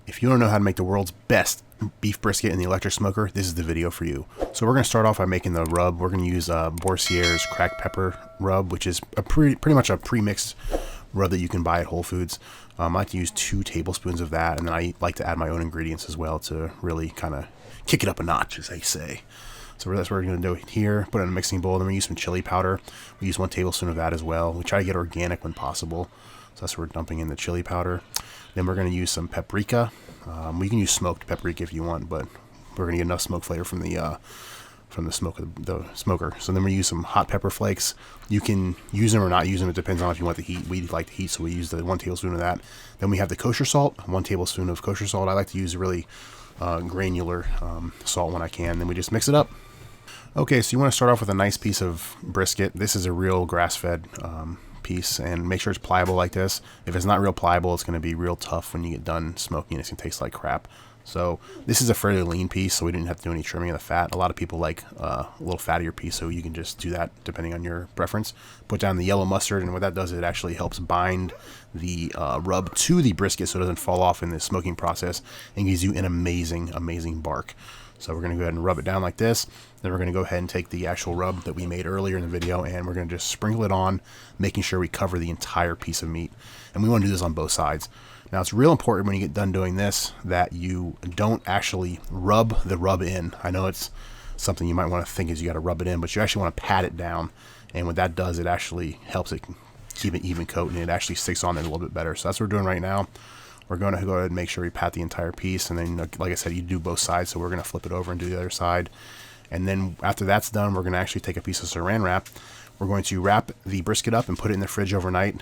If you don't know how to make the world's best beef brisket in the electric smoker, this is the video for you. So we're going to start off by making the rub. We're going to use Borsier's cracked pepper rub, which is a pretty much a pre-mixed rub that you can buy at Whole Foods. I like to use 2 tablespoons of that, and then I like to add my own ingredients as well to really kind of kick it up a notch, as they say. So that's what we're going to do here. Put it in a mixing bowl. Then we use some chili powder. We use 1 tablespoon of that as well. We try to get organic when possible. So that's what we're dumping in the chili powder. Then we're going to use some paprika. We can use smoked paprika if you want, but we're going to get enough smoke flavor from the smoke of the smoker. So then we use some hot pepper flakes. You can use them or not use them. It depends on if you want the heat. We like the heat, so we use the 1 tablespoon of that. Then we have the kosher salt, 1 tablespoon of kosher salt. I like to use really granular salt when I can. Then we just mix it up. Okay, so you want to start off with a nice piece of brisket. This is a real grass-fed piece, and make sure it's pliable like this. If it's not real pliable, it's going to be real tough when you get done smoking. It's going to taste like crap. So this is a fairly lean piece, so we didn't have to do any trimming of the fat. A lot of people like a little fattier piece, so you can just do that depending on your preference. Put down the yellow mustard, and what that does is it actually helps bind the rub to the brisket so it doesn't fall off in the smoking process, and gives you an amazing, amazing bark. So we're going to go ahead and rub it down like this. Then we're going to go ahead and take the actual rub that we made earlier in the video, and we're going to just sprinkle it on, making sure we cover the entire piece of meat. And we want to do this on both sides. Now, it's real important when you get done doing this that you don't actually rub the rub in. I know it's something you might want to think is you got to rub it in, but you actually want to pat it down. And what that does, it actually helps it keep an even coat, and it actually sticks on it a little bit better. So that's what we're doing right now. We're going to go ahead and make sure we pat the entire piece, and then, like I said, you do both sides, so we're going to flip it over and do the other side. And then after that's done, we're going to actually take a piece of saran wrap. We're going to wrap the brisket up and put it in the fridge overnight,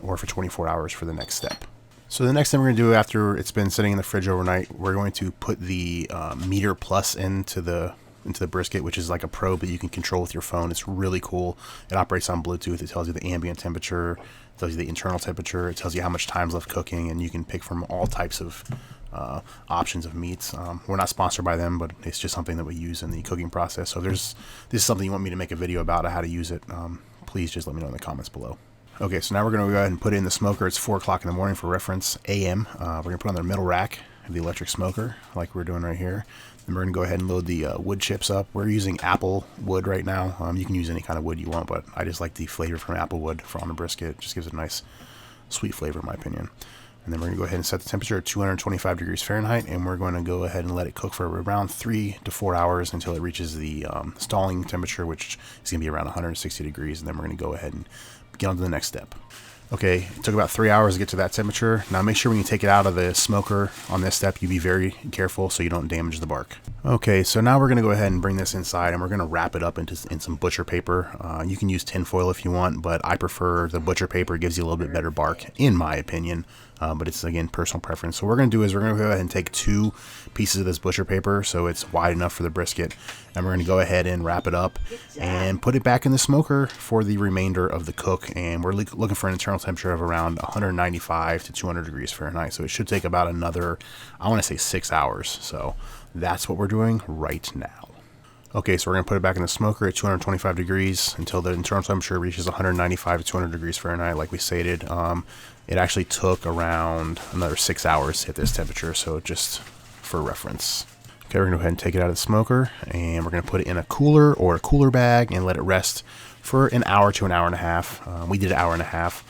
or for 24 hours for the next step. So the next thing we're going to do after it's been sitting in the fridge overnight, we're going to put the Meter Plus into the brisket, which is like a probe that you can control with your phone. It's really cool. It operates on Bluetooth. It tells you the ambient temperature, it tells you the internal temperature, it tells you how much time's left cooking, and you can pick from all types of options of meats. We're not sponsored by them, but it's just something that we use in the cooking process. So if this is something you want me to make a video about how to use it, please just let me know in the comments below. Okay, so now we're going to go ahead and put it in the smoker. It's 4 o'clock in the morning for reference, AM. We're going to put it on the middle rack of the electric smoker, like we're doing right here. Then we're going to go ahead and load the wood chips up. We're using apple wood right now. You can use any kind of wood you want, but I just like the flavor from apple wood for on the brisket. It just gives it a nice, sweet flavor, in my opinion. And then we're going to go ahead and set the temperature at 225 degrees Fahrenheit, and we're going to go ahead and let it cook for around 3 to 4 hours until it reaches the stalling temperature, which is going to be around 160 degrees, and then we're going to go ahead and get on to the next step. Okay, it took about 3 hours to get to that temperature. Now make sure when you take it out of the smoker on this step, you be very careful so you don't damage the bark. Okay, so now we're going to go ahead and bring this inside, and we're going to wrap it up in some butcher paper. You can use tin foil if you want, but I prefer the butcher paper. It gives you a little bit better bark, in my opinion. But it's, again, personal preference. So what we're going to do is we're going to go ahead and take 2 pieces of this butcher paper so it's wide enough for the brisket, and we're going to go ahead and wrap it up and put it back in the smoker for the remainder of the cook. And we're looking for an internal temperature of around 195 to 200 degrees Fahrenheit. So it should take about another, I want to say 6 hours. So that's what we're doing right now. Okay, so we're going to put it back in the smoker at 225 degrees until the internal temperature reaches 195 to 200 degrees Fahrenheit, like we stated. It actually took around another 6 hours to hit this temperature, so just for reference. Okay, we're going to go ahead and take it out of the smoker, and we're going to put it in a cooler or a cooler bag and let it rest for an hour to an hour and a half. We did an hour and a half,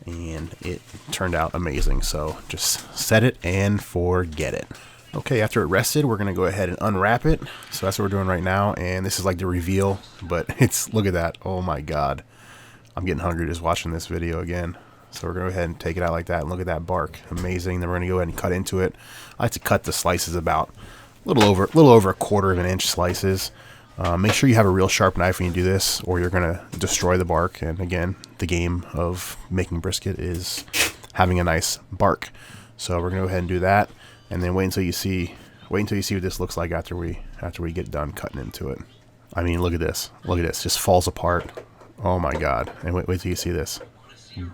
and it turned out amazing, so just set it and forget it. Okay, after it rested, we're going to go ahead and unwrap it. So that's what we're doing right now, and this is like the reveal, but look at that. Oh my God. I'm getting hungry just watching this video again. So we're going to go ahead and take it out like that, and look at that bark. Amazing. Then we're going to go ahead and cut into it. I like to cut the slices about a little over 1/4 of an inch slices. Make sure you have a real sharp knife when you do this, or you're going to destroy the bark. And again, the game of making brisket is having a nice bark. So we're going to go ahead and do that. And then wait until you see what this looks like after we get done cutting into it. I mean, look at this. Look at this. Just falls apart. Oh my God. And wait till you see this.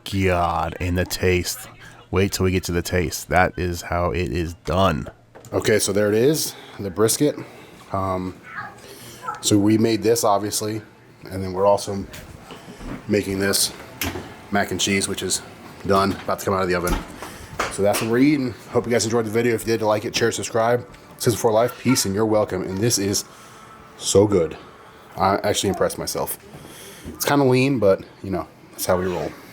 God, and the taste. Wait till we get to the taste. That is how it is done. Okay, so there it is, the brisket. So we made this, obviously, and then we're also making this mac and cheese, which is done, about to come out of the oven. So that's what we're eating. Hope you guys enjoyed the video. If you did, like it, share, subscribe. Citizen for life, peace, and you're welcome. And this is so good. I actually impressed myself. It's kind of lean, but you know, that's how we roll.